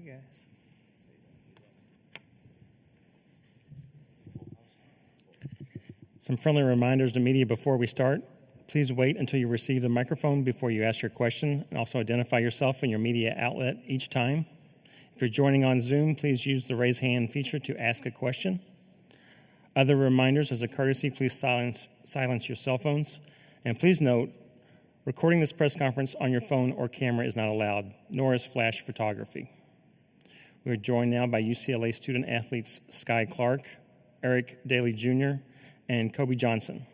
you guys. Some friendly reminders to media before we start. Please wait until you receive the microphone before you ask your question, and also identify yourself and your media outlet each time. If you're joining on Zoom, please use the raise hand feature to ask a question. Other reminders, as a courtesy, please silence your cell phones. And please note, recording this press conference on your phone or camera is not allowed, nor is flash photography. We are joined now by UCLA student athletes Sky Clark, Eric Daly Jr., and Kobe Johnson.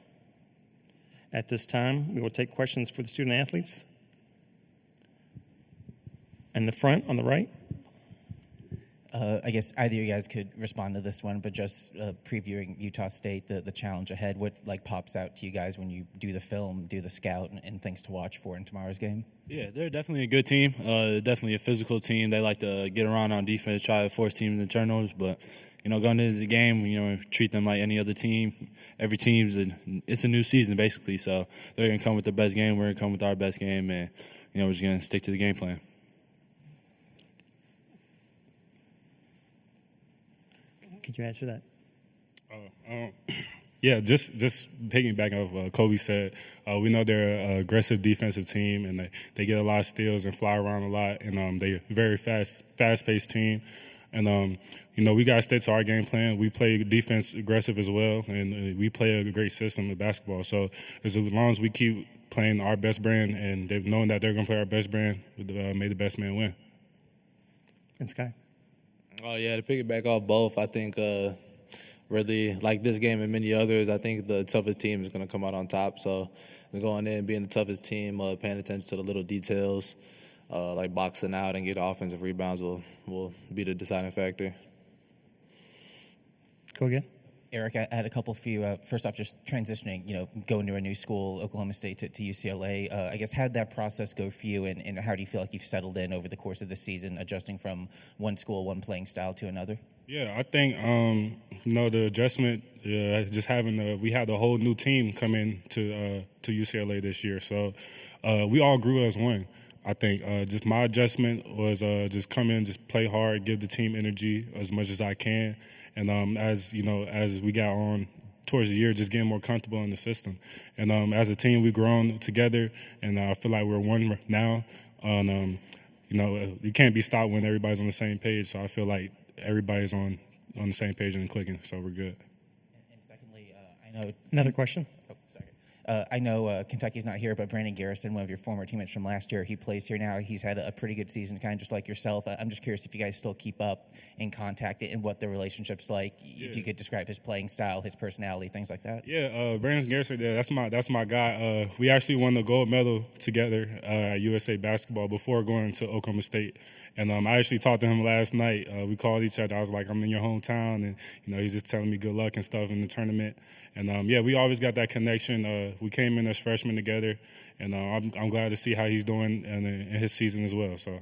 At this time, we will take questions for the student athletes. In the front, on the right. I guess either of you guys could respond to this one, but just previewing Utah State, the challenge ahead, what pops out to you guys when you do the film, do the scout, and things to watch for in tomorrow's game? Yeah, they're definitely a good team. Definitely a physical team. They like to get around on defense, try to force teams into turnovers, but going into the game, treat them like any other team. Every it's a new season, basically. So they're going to come with their best game. We're going to come with our best game. And, we're just going to stick to the game plan. Could you answer that? Yeah, just piggybacking off what Kobe said, we know they're an aggressive defensive team, and they get a lot of steals and fly around a lot. And they're a very fast-paced team. And, we got to stick to our game plan. We play defense aggressive as well, and we play a great system of basketball. So as long as we keep playing our best brand and they've known that they're going to play our best brand, may the best man win. And Sky? Oh, yeah, to piggyback off both, I think really like this game and many others, I think the toughest team is going to come out on top. So going in, being the toughest team, paying attention to the little details, like boxing out and get offensive rebounds will be the deciding factor. Go again. Eric, I had a couple for you. First off, just transitioning, going to a new school, Oklahoma State to UCLA. I guess how did that process go for you, and how do you feel like you've settled in over the course of the season, adjusting from one school, one playing style to another? Yeah, I think, the adjustment, just we had a whole new team come in to UCLA this year. So we all grew as one. I think just my adjustment was just come in, just play hard, give the team energy as much as I can. And as we got on towards the year, just getting more comfortable in the system. And as a team, we've grown together, and I feel like we're one now. You can't be stopped when everybody's on the same page. So I feel like everybody's on the same page and clicking, so we're good. And secondly, I know another question. I know Kentucky's not here, but Brandon Garrison, one of your former teammates from last year, he plays here now. He's had a pretty good season, kind of just like yourself. I'm just curious if you guys still keep up in contact and what the relationship's like. Yeah. If you could describe his playing style, his personality, things like that. Yeah, Brandon Garrison, that's my guy. We actually won the gold medal together at USA Basketball before going to Oklahoma State. And I actually talked to him last night. We called each other. I was like, I'm in your hometown. And, he's just telling me good luck and stuff in the tournament. And, we always got that connection. We came in as freshmen together. And I'm glad to see how he's doing in his season as well. So,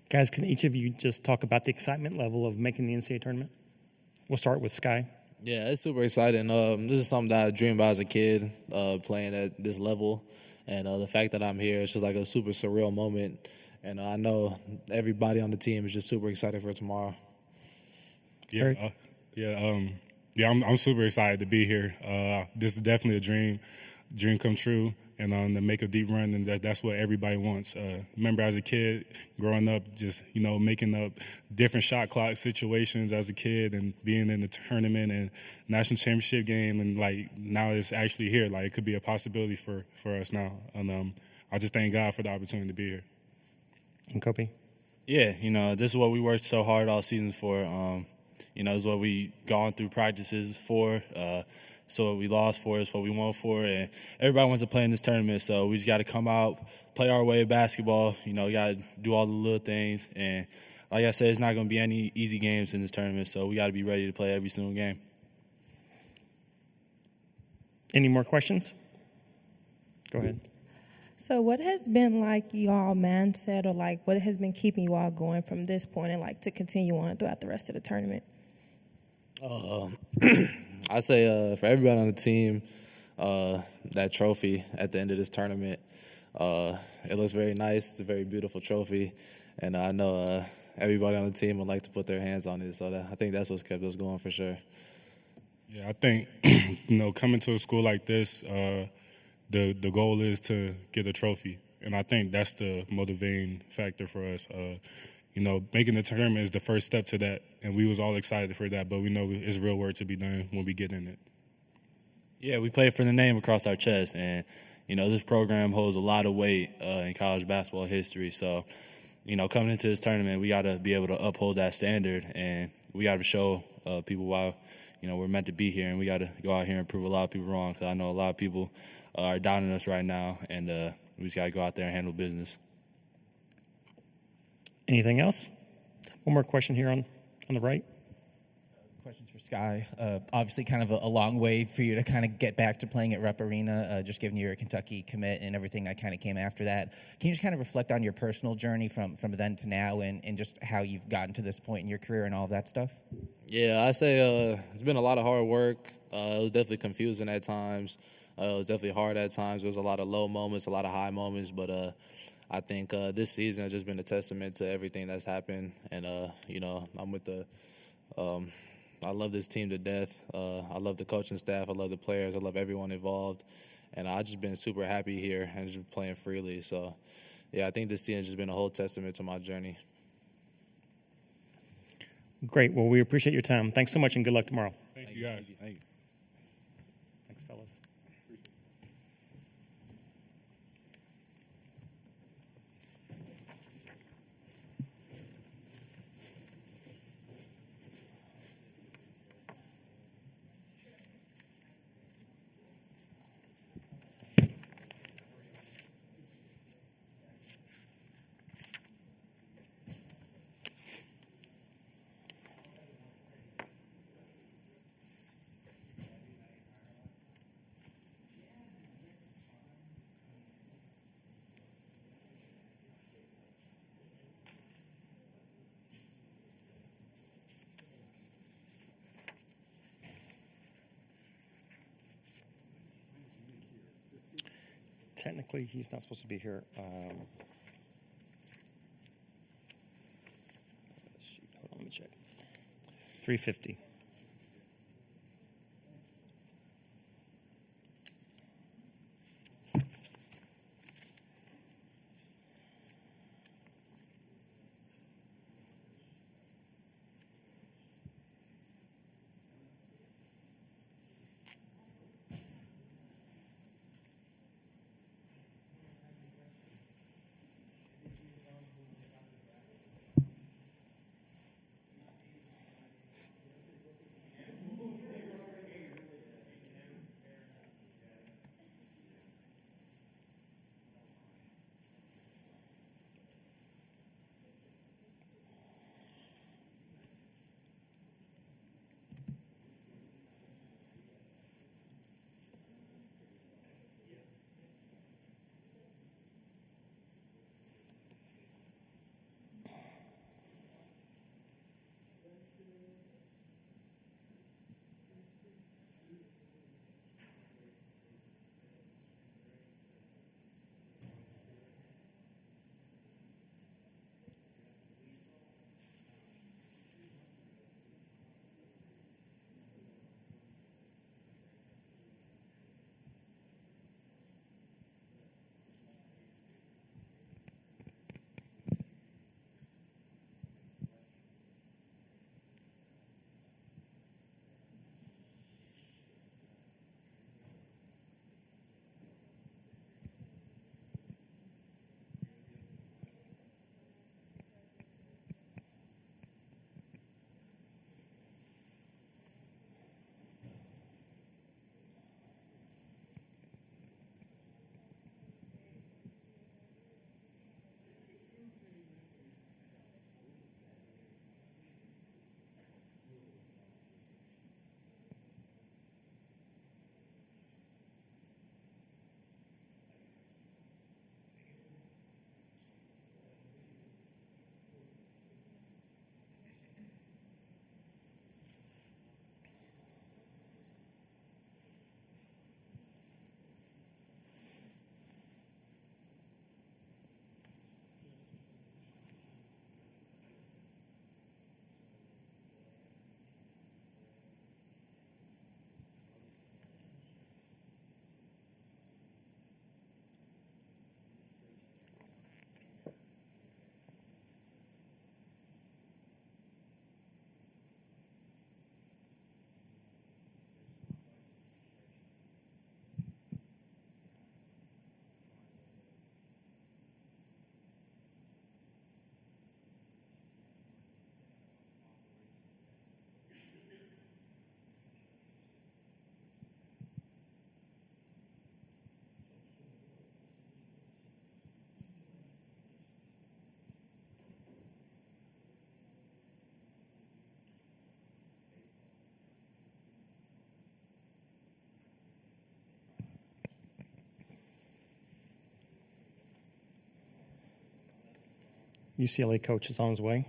guys, can each of you just talk about the excitement level of making the NCAA tournament? We'll start with Sky. Yeah, it's super exciting. This is something that I dreamed about as a kid, playing at this level. And the fact that I'm here, it's just like a super surreal moment. And I know everybody on the team is just super excited for tomorrow. Yeah, I'm super excited to be here. This is definitely a dream come true, and to make a deep run, and that's what everybody wants. Remember, as a kid, growing up, just making up different shot clock situations as a kid, and being in the tournament and national championship game, and now it's actually here. It could be a possibility for us now, and I just thank God for the opportunity to be here. And Kobe? Yeah, this is what we worked so hard all season for. This is what we gone through practices for. So what we lost for is what we won for, and everybody wants to play in this tournament. So we just got to come out, play our way of basketball. We got to do all the little things. And like I said, it's not going to be any easy games in this tournament. So we got to be ready to play every single game. Any more questions? Go ahead. So what has been y'all mindset, or what has been keeping you all going from this point and to continue on throughout the rest of the tournament? I say for everybody on the team, that trophy at the end of this tournament, It looks very nice. It's a very beautiful trophy, and I know everybody on the team would like to put their hands on it. So I think that's what's kept us going for sure. Yeah, I think coming to a school like this, the goal is to get a trophy, and I think that's the motivating factor for us. Making the tournament is the first step to that, and we was all excited for that. But we know it's real work to be done when we get in it. Yeah, we play for the name across our chest, and this program holds a lot of weight in college basketball history. So, coming into this tournament, we got to be able to uphold that standard, and we got to show people why we're meant to be here, and we got to go out here and prove a lot of people wrong. Because I know a lot of people are doubting us right now, and we just got to go out there and handle business. Anything else? One more question here on the right. Questions for Sky. Obviously, kind of a long way for you to kind of get back to playing at Rupp Arena, just given your Kentucky commit and everything that kind of came after that. Can you just kind of reflect on your personal journey from then to now and just how you've gotten to this point in your career and all of that stuff? Yeah, I say it's been a lot of hard work. It was definitely confusing at times. It was definitely hard at times. There was a lot of low moments, a lot of high moments, but I think this season has just been a testament to everything that's happened. And, I'm with I love this team to death. I love the coaching staff. I love the players. I love everyone involved. And I've just been super happy here and just playing freely. So, yeah, I think this season has just been a whole testament to my journey. Great. Well, we appreciate your time. Thanks so much, and good luck tomorrow. Thank you, guys. Thank you. Thanks, fellas. Technically, he's not supposed to be here. Shoot, hold on, let me check. 3:50. UCLA coach is on his way.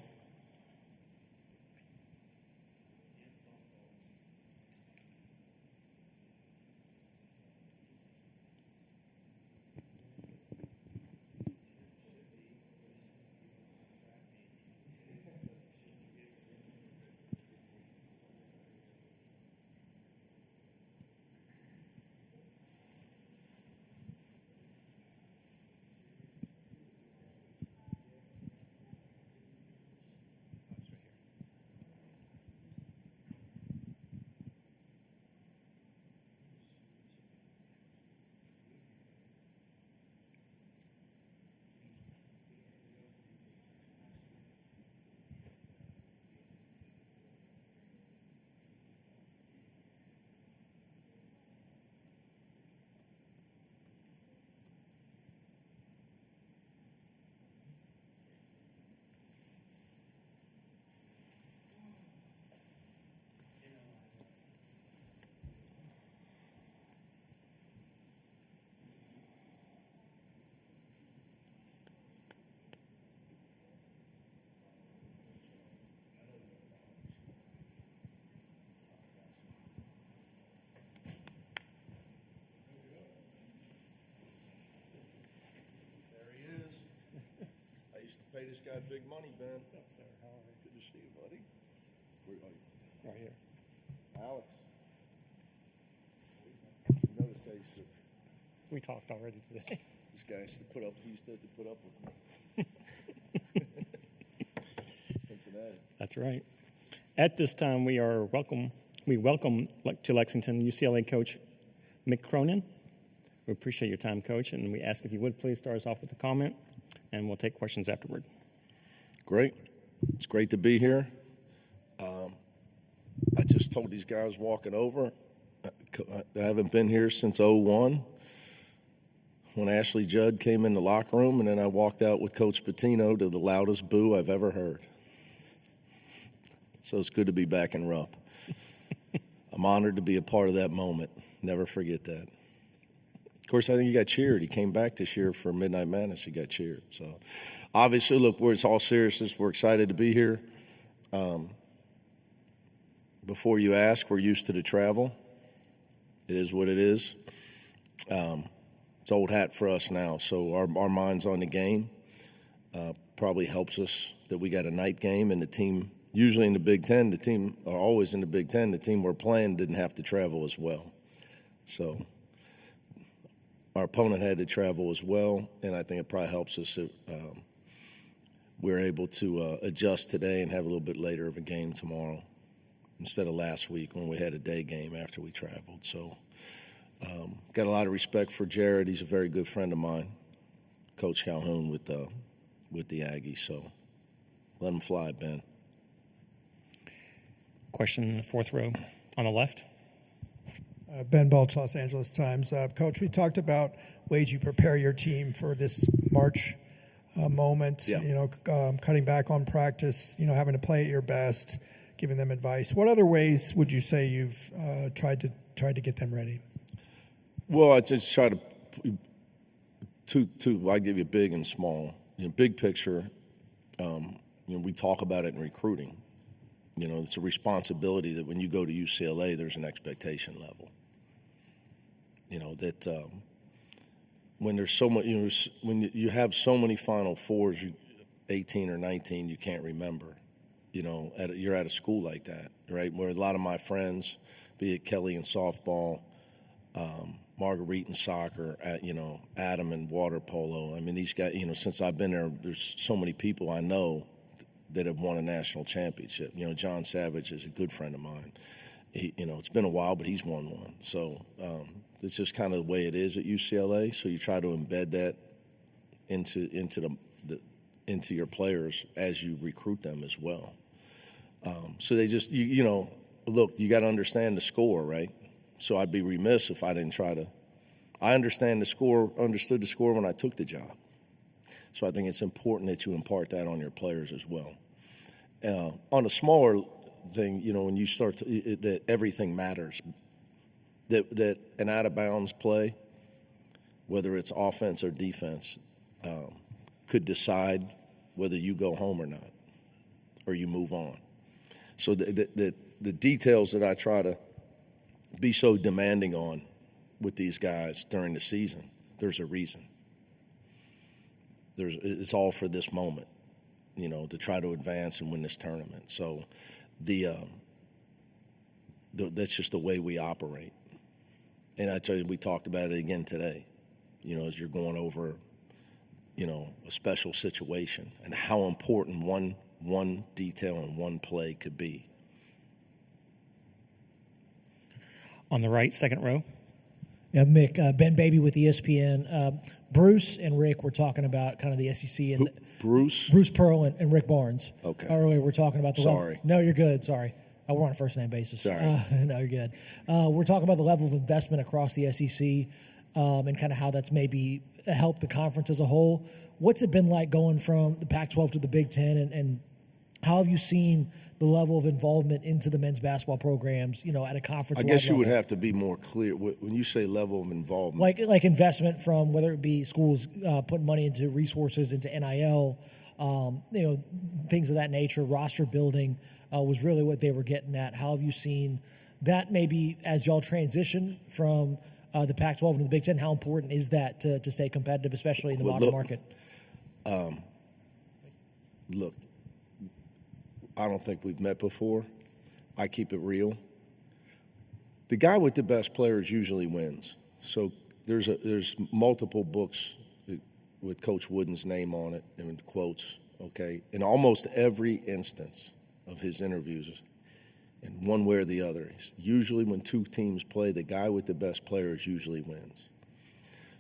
Pay this guy big money, Ben. What's up, sir? How are you? Good to see you, buddy. Where are you? Right here. Alex. You know this guy used to, We talked already today. this guy used to put up, he used to have to put up with me. Cincinnati. That's right. At this time, we welcome to Lexington UCLA coach Mick Cronin. We appreciate your time, Coach, and we ask if you would please start us off with a comment, and we'll take questions afterward. Great. It's great to be here. I just told these guys walking over, I haven't been here since 2001 when Ashley Judd came in the locker room, and then I walked out with Coach Pitino to the loudest boo I've ever heard. So it's good to be back in Rupp. I'm honored to be a part of that moment. Never forget that. Of course, I think he got cheered. He came back this year for Midnight Madness. He got cheered. So, obviously, look, where it's all seriousness, we're excited to be here. Before you ask, we're used to the travel. It is what it is. It's old hat for us now. So our mind's on the game. Probably helps us that we got a night game, and the team, usually in the Big Ten, the team are always in the Big Ten. The team we're playing didn't have to travel as well. So our opponent had to travel as well, and I think it probably helps us that we're able to adjust today and have a little bit later of a game tomorrow instead of last week when we had a day game after we traveled. So got a lot of respect for Jared. He's a very good friend of mine, Coach Calhoun with the Aggies. So let him fly, Ben. Question in the fourth row on the left. Ben Balch, Los Angeles Times. Coach, we talked about ways you prepare your team for this March moment, Yeah. Cutting back on practice, having to play at your best, giving them advice. What other ways would you say you've tried to get them ready? Well, I just try to I give you big and small. Big picture, we talk about it in recruiting. It's a responsibility that when you go to UCLA, there's an expectation level. That when there's so much, when you have so many Final Fours, 18 or 19, you can't remember. You're at a school like that, right? Where a lot of my friends, be it Kelly in softball, Marguerite in soccer, Adam in water polo. I mean, these guys, since I've been there, there's so many people I know that have won a national championship. John Savage is a good friend of mine. It's been a while, but he's won one. So it's just kind of the way it is at UCLA. So you try to embed that into your players as you recruit them as well. So they just look. You got to understand the score, right? So I'd be remiss if I didn't try to. I understood the score when I took the job. So I think it's important that you impart that on your players as well. On a smaller thing, when you start that everything matters, that an out-of-bounds play, whether it's offense or defense, could decide whether you go home or not, or you move on. So the details that I try to be so demanding on with these guys during the season, there's a reason. It's all for this moment, you know, to try to advance and win this tournament. So that's just the way we operate. And I tell you, we talked about it again today, you know, as you're going over, you know, a special situation and how important one detail and one play could be. On the right, second row. Yeah, Mick, Ben Baby with ESPN. Bruce and Rick were talking about kind of the SEC and Bruce Pearl and Rick Barnes. Okay. Earlier, we're talking about the Sorry. No, you're good. Sorry. We're on a first name basis. Sorry. No, you're good. We're talking about the level of investment across the SEC and kind of how that's maybe helped the conference as a whole. What's it been like going from the Pac-12 to the Big Ten, and how have you seen the level of involvement into the men's basketball programs, you know, at a conference? I guess you would level? have to be more clear when you say level of involvement. Like investment from whether it be schools putting money into resources, into NIL, you know, things of that nature, roster building was really what they were getting at. How have you seen that maybe as y'all transition from the Pac-12 into the Big Ten? How important is that to stay competitive, especially in the modern market? Look, I don't think we've met before. I keep it real. The guy with the best players usually wins. So there's multiple books with Coach Wooden's name on it and quotes, okay? In almost every instance of his interviews, in one way or the other, usually when two teams play, the guy with the best players usually wins.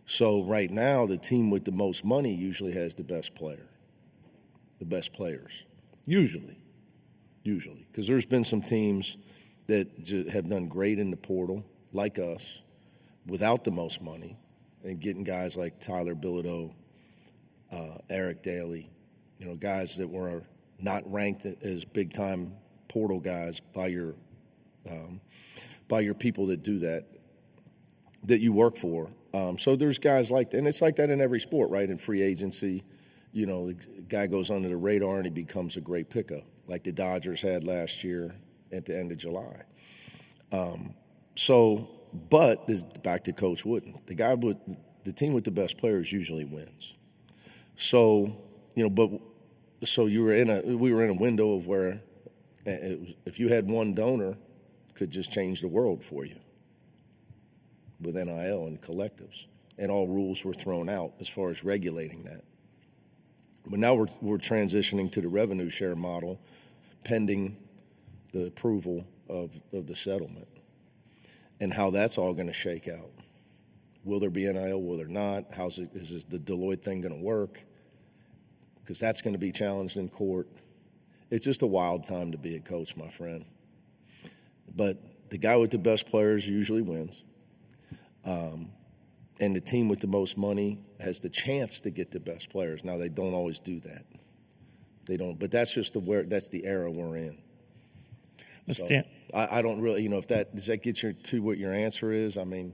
So right now, the team with the most money usually has the best player, the best players, usually, because there's been some teams that have done great in the portal, like us, without the most money, and getting guys like Tyler Bilodeau, Eric Daly, you know, guys that were not ranked as big-time portal guys by your people that do that you work for. So there's guys like that, and it's like that in every sport, right? In free agency, you know, the guy goes under the radar and he becomes a great pickup, like the Dodgers had last year at the end of July. But this, back to Coach Wooden, the team with the best players usually wins. So, you know, we were in a window of where if you had one donor, it could just change the world for you with NIL and collectives, and all rules were thrown out as far as regulating that. But now we're transitioning to the revenue share model, pending the approval of the settlement, and how that's all going to shake out. Will there be NIL? Will there not? Is the Deloitte thing going to work? Because that's going to be challenged in court. It's just a wild time to be a coach, my friend. But the guy with the best players usually wins. And the team with the most money has the chance to get the best players. Now, they don't always do that. They don't. But that's just that's the era we're in. I don't really, you know, does that get you to what your answer is? I mean,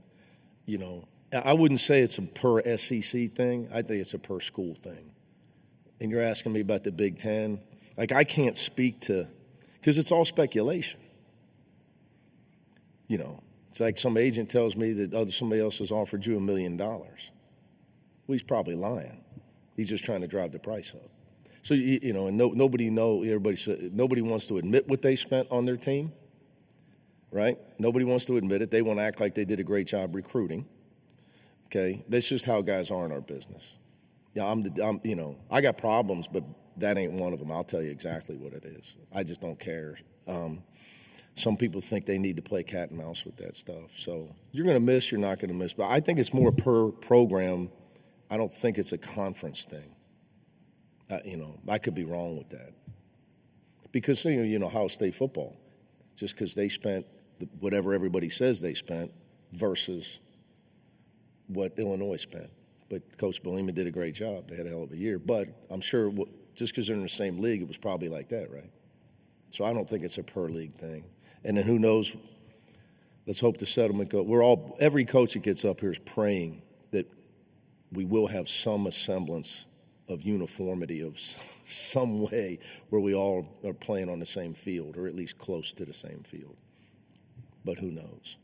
you know, I wouldn't say it's a per SEC thing. I think it's a per school thing. And you're asking me about the Big Ten. Like, I can't speak to, because it's all speculation. You know, it's like some agent tells me that somebody else has offered you $1 million. Well, he's probably lying. He's just trying to drive the price up. So, you know, and nobody wants to admit what they spent on their team, right? Nobody wants to admit it. They want to act like they did a great job recruiting. Okay, that's just how guys are in our business. Yeah, you know, I got problems, but that ain't one of them. I'll tell you exactly what it is. I just don't care. Some people think they need to play cat and mouse with that stuff. So you're going to miss, you're not going to miss. But I think it's more per program. I don't think it's a conference thing. You know, I could be wrong with that. Because, you know, Ohio State football, just because they spent whatever everybody says they spent versus what Illinois spent. But Coach Belima did a great job. They had a hell of a year. But I'm sure just because they're in the same league, it was probably like that, right? So I don't think it's a per league thing. And then who knows? Let's hope the settlement goes. Every coach that gets up here is praying that we will have some semblance uniformity of some way where we all are playing on the same field, or at least close to the same field. But who knows?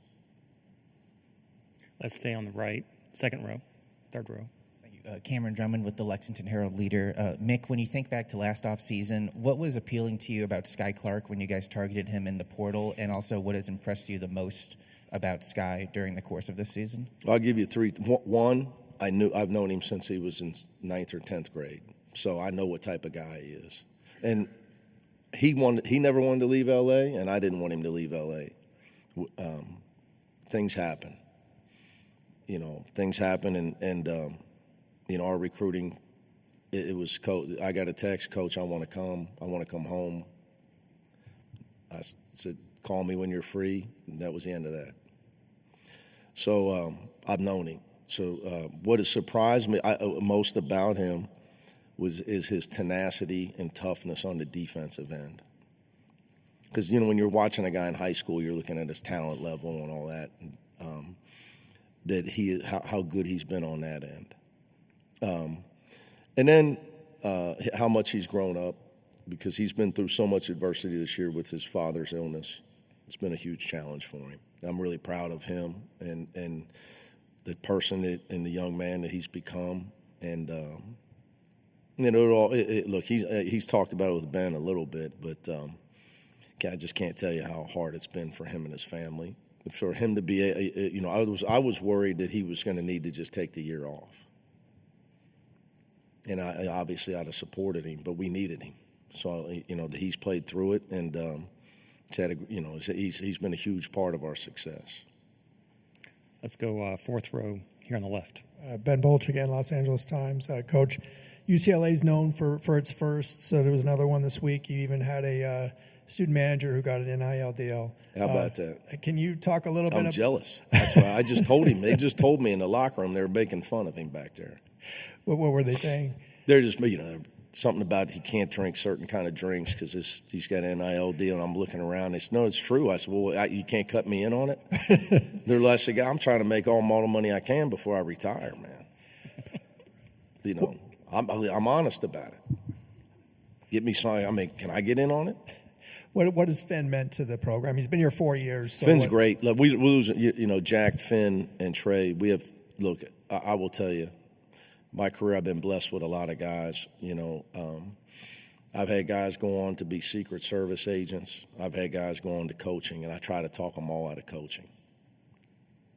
Let's stay on the right, second row, third row. Cameron Drummond with the Lexington Herald-Leader. Mick, when you think back to last offseason, what was appealing to you about Sky Clark when you guys targeted him in the portal, and also what has impressed you the most about Sky during the course of this season? I'll give you three. One, I've known him since he was in 9th or 10th grade, so I know what type of guy he is. And he never wanted to leave L.A., and I didn't want him to leave L.A. Things happen. Things happen, and our recruiting, it was, Coach, I got a text, Coach, I want to come home. I said, call me when you're free, and that was the end of that. So I've known him. So what has surprised me most about him is his tenacity and toughness on the defensive end. Because, when you're watching a guy in high school, you're looking at his talent level and all that, how good he's been on that end. And then how much he's grown up, because he's been through so much adversity this year with his father's illness. It's been a huge challenge for him. I'm really proud of him and the person and the young man that he's become. And look, he's talked about it with Ben a little bit, but I just can't tell you how hard it's been for him and his family. For him to be, I was worried that he was going to need to just take the year off. And I'd have supported him, but we needed him. So, he's played through it, and he's been a huge part of our success. Let's go fourth row here on the left. Ben Bolch again, Los Angeles Times. Coach, UCLA is known for its firsts, so there was another one this week. You even had a student manager who got an NIL deal. How about that? Can you talk a little bit? I'm jealous. That's why I just told him. They just told me in the locker room they were making fun of him back there. What were they saying? They're just, something about he can't drink certain kind of drinks because he's got an NIL deal. And I'm looking around. They said, no, it's true. I said, well, you can't cut me in on it? They're less like, I'm trying to make all the money I can before I retire, man. I'm honest about it. Get me something. Can I get in on it? What has Finn meant to the program? He's been here 4 years. So Finn's great. Look, we lose, Jack, Finn, and Trey. I will tell you, my career, I've been blessed with a lot of guys. I've had guys go on to be Secret Service agents. I've had guys go on to coaching, and I try to talk them all out of coaching.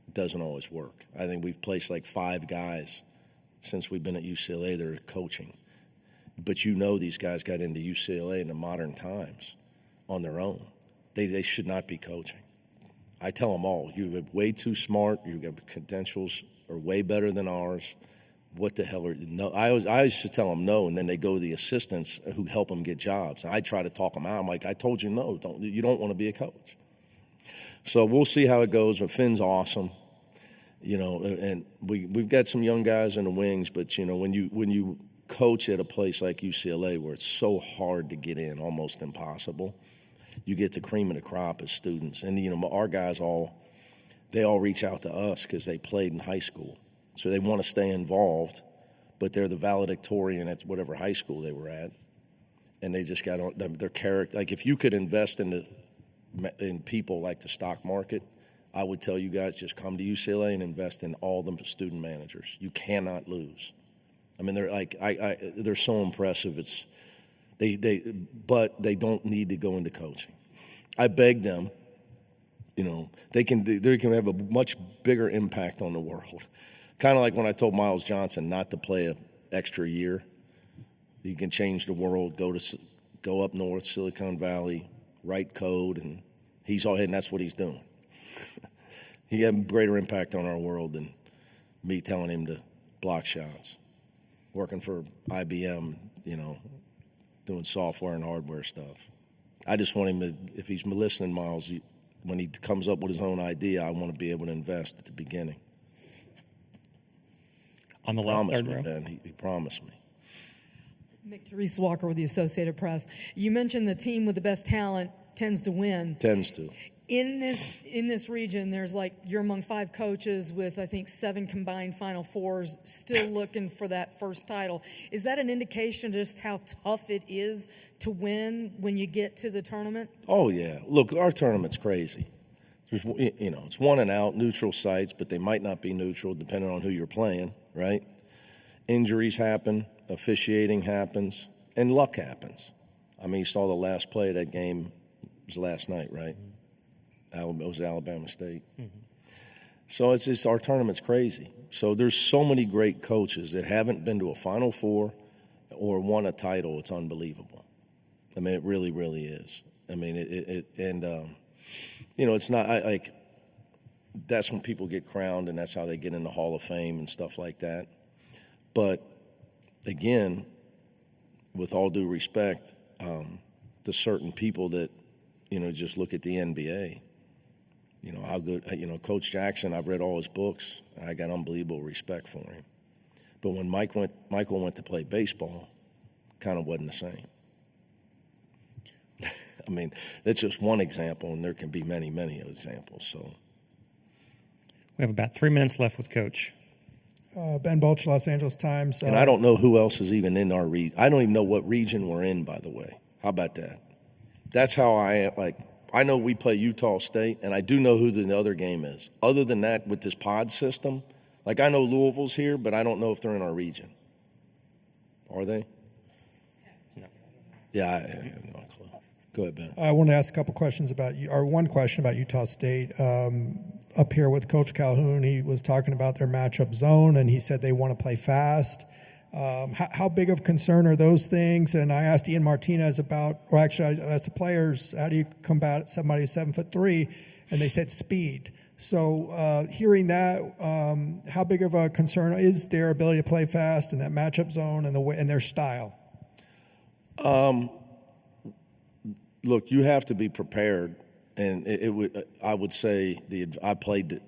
It doesn't always work. I think we've placed like 5 guys since we've been at UCLA that are coaching. But these guys got into UCLA in the modern times on their own. They should not be coaching. I tell them all, you're way too smart. Your credentials are way better than ours. What the hell are you? No, I used to tell them no, and then they go to the assistants who help them get jobs. And I try to talk them out. I'm like, I told you no. You don't want to be a coach. So we'll see how it goes. But Finn's awesome, and we've got some young guys in the wings. But when you coach at a place like UCLA where it's so hard to get in, almost impossible, you get the cream of the crop as students. And our guys all reach out to us because they played in high school. So they want to stay involved, but they're the valedictorian at whatever high school they were at, and they just got their character. Like if you could invest in people like the stock market, I would tell you guys just come to UCLA and invest in all the student managers. You cannot lose. They're so impressive. But they don't need to go into coaching. I beg them. They can have a much bigger impact on the world. Kind of like when I told Miles Johnson not to play an extra year. He can change the world, go up north, Silicon Valley, write code, and that's what he's doing. He had a greater impact on our world than me telling him to block shots. Working for IBM, doing software and hardware stuff. I just want him to, if he's listening, Miles, when he comes up with his own idea, I want to be able to invest at the beginning. On the left, third row. Ben. He promised me. Mick, Therese Walker with the Associated Press. You mentioned the team with the best talent tends to win. Tends to. In this region, there's like you're among 5 coaches with I think 7 combined Final Fours, still looking for that first title. Is that an indication just how tough it is to win when you get to the tournament? Oh yeah, look, our tournament's crazy. There's, it's one and out, neutral sites, but they might not be neutral depending on who you're playing, right? Injuries happen, officiating happens, and luck happens. I mean, you saw the last play of that game was last night, right? It was Alabama State. Mm-hmm. So it's just, our tournament's crazy. So there's so many great coaches that haven't been to a Final Four or won a title. It's unbelievable. I mean, it really, really is. I mean, it's not like that's when people get crowned and that's how they get in the Hall of Fame and stuff like that. But again, with all due respect, to certain people that, just look at the NBA. How good, Coach Jackson, I've read all his books. I got unbelievable respect for him. But when Michael went to play baseball, kind of wasn't the same. I mean, that's just one example, and there can be many, many examples. So we have about 3 minutes left with Coach. Ben Bulch, Los Angeles Times. And I don't know who else is even in our region. I don't even know what region we're in, by the way. How about that? That's how I am, I know we play Utah State, and I do know who the other game is. Other than that, with this pod system, I know Louisville's here, but I don't know if they're in our region. Are they? No. Yeah, I have no clue. Go ahead, Ben. I want to ask a couple questions about you, or one question about Utah State. Up here with Coach Calhoun, he was talking about their matchup zone, and he said they want to play fast. How big of a concern are those things? And I asked Ian Martinez about, or actually I asked the players, how do you combat somebody who's 7'3"? And they said speed. So hearing that, how big of a concern is their ability to play fast in that matchup zone and and their style? Look, you have to be prepared, and I would say I played it.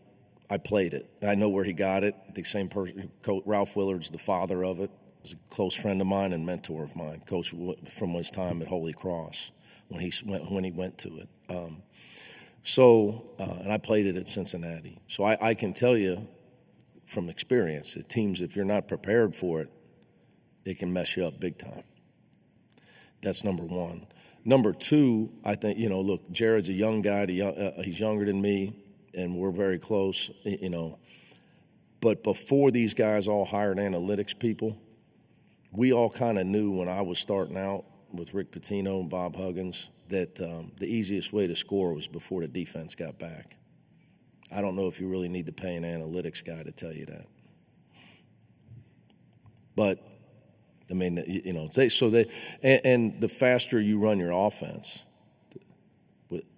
I know where he got it. The same person, Coach Ralph Willard's the father of it. He's a close friend of mine and mentor of mine. Coach from his time at Holy Cross when he went to it. And I played it at Cincinnati. So I can tell you from experience that teams, if you're not prepared for it, it can mess you up big time. That's number one. Number two, I think, look, Jared's a young guy. He's younger than me, and we're very close, But before these guys all hired analytics people, we all kind of knew when I was starting out with Rick Pitino and Bob Huggins that the easiest way to score was before the defense got back. I don't know if you really need to pay an analytics guy to tell you that. But, I mean, and the faster you run your offense,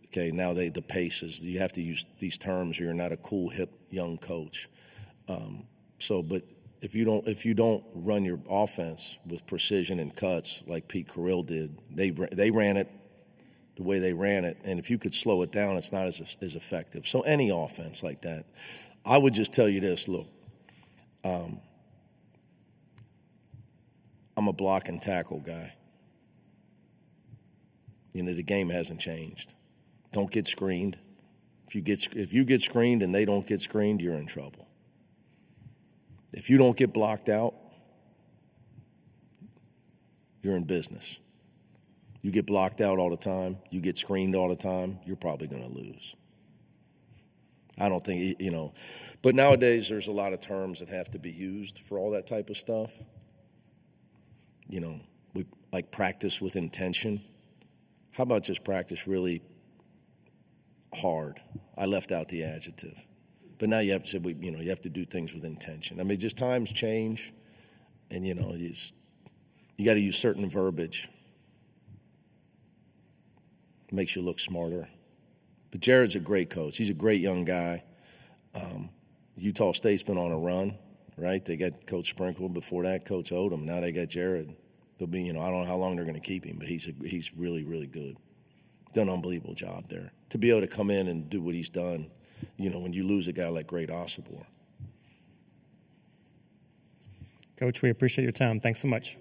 okay, now the paces, you have to use these terms or you're not a cool, hip, young coach. But if you don't run your offense with precision and cuts like Pete Carrill did, they ran it the way they ran it, and if you could slow it down, it's not as effective. So any offense like that, I would just tell you this: look, I'm a block and tackle guy. The game hasn't changed. Don't get screened. If you get screened and they don't get screened, you're in trouble. If you don't get blocked out, you're in business. You get blocked out all the time, you get screened all the time, you're probably going to lose. I don't think, but nowadays there's a lot of terms that have to be used for all that type of stuff. We like practice with intention. How about just practice really hard? I left out the adjective. But now you have to say, you have to do things with intention. I mean, just times change, and, you got to use certain verbiage. It makes you look smarter. But Jared's a great coach. He's a great young guy. Utah State's been on a run, right? They got Coach Sprinkle before that, Coach Odom. Now they got Jared. They'll be, I don't know how long they're going to keep him, but he's really, really good. Done an unbelievable job there. To be able to come in and do what he's done, when you lose a guy like Great Osobor. Coach, we appreciate your time. Thanks so much.